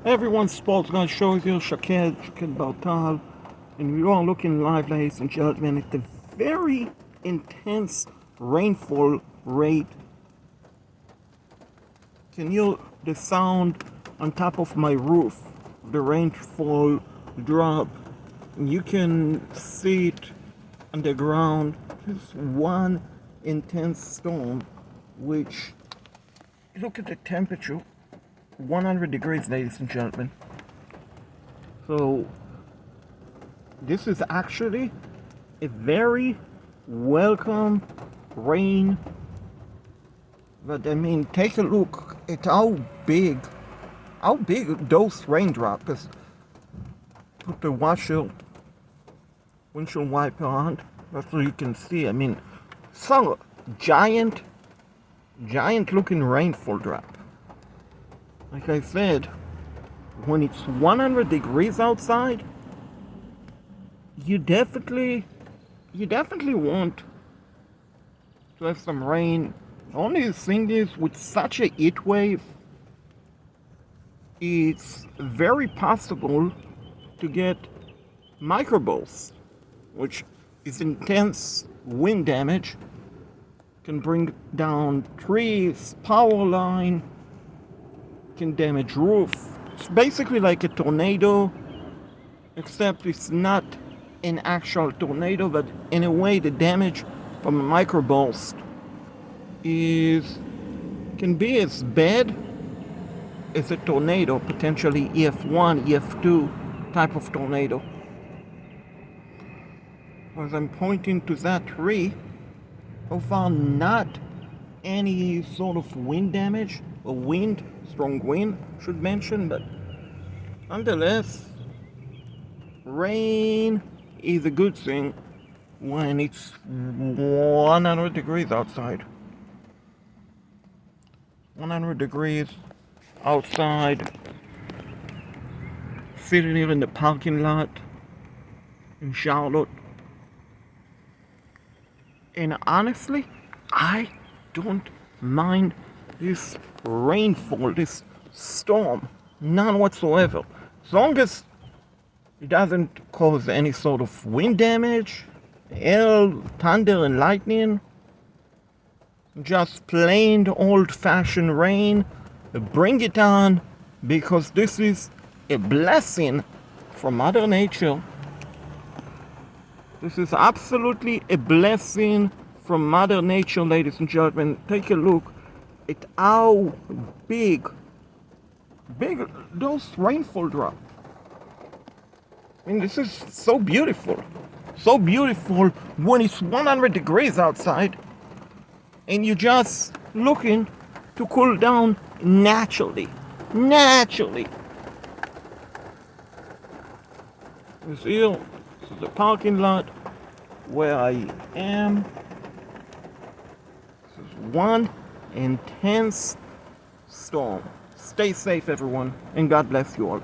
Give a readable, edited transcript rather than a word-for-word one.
Everyone's sports guy shows here, Shaked Bartal, and we are looking live, ladies and gentlemen, at the very intense rainfall rate. Can you hear the sound on top of my roof, the rainfall drop? And you can see it on the ground. Just one intense storm, which, look at the temperature. 100 degrees, ladies and gentlemen. So this is actually a very welcome rain. But I mean, take a look at how big those raindrops. Put the windshield wiper on, that's so you can see. I mean, so giant looking rainfall drop. Like I said, when it's 100 degrees outside, you definitely want to have some rain. The only thing is, with such a heat wave, it's very possible to get microbursts, which is intense wind damage, can bring down trees, power line, can damage roof. It's basically like a tornado, except it's not an actual tornado, but in a way the damage from a microburst can be as bad as a tornado, potentially EF1, EF2 type of tornado. As I'm pointing to that tree, so far not any sort of wind damage, or strong wind should mention, but nonetheless, rain is a good thing when it's 100 degrees outside. 100 degrees outside, sitting here in the parking lot in Charlotte. And honestly, I don't mind this rainfall, this storm, none whatsoever. As long as it doesn't cause any sort of wind damage, hail, thunder and lightning, just plain old-fashioned rain, bring it on, because this is a blessing from Mother Nature. This is absolutely a blessing from Mother Nature, ladies and gentlemen. Take a look at how big those rainfall drops. I mean, this is so beautiful. So beautiful when it's 100 degrees outside and you're just looking to cool down naturally. This here is the parking lot where I am. This is one intense storm. Stay safe, everyone, and God bless you all.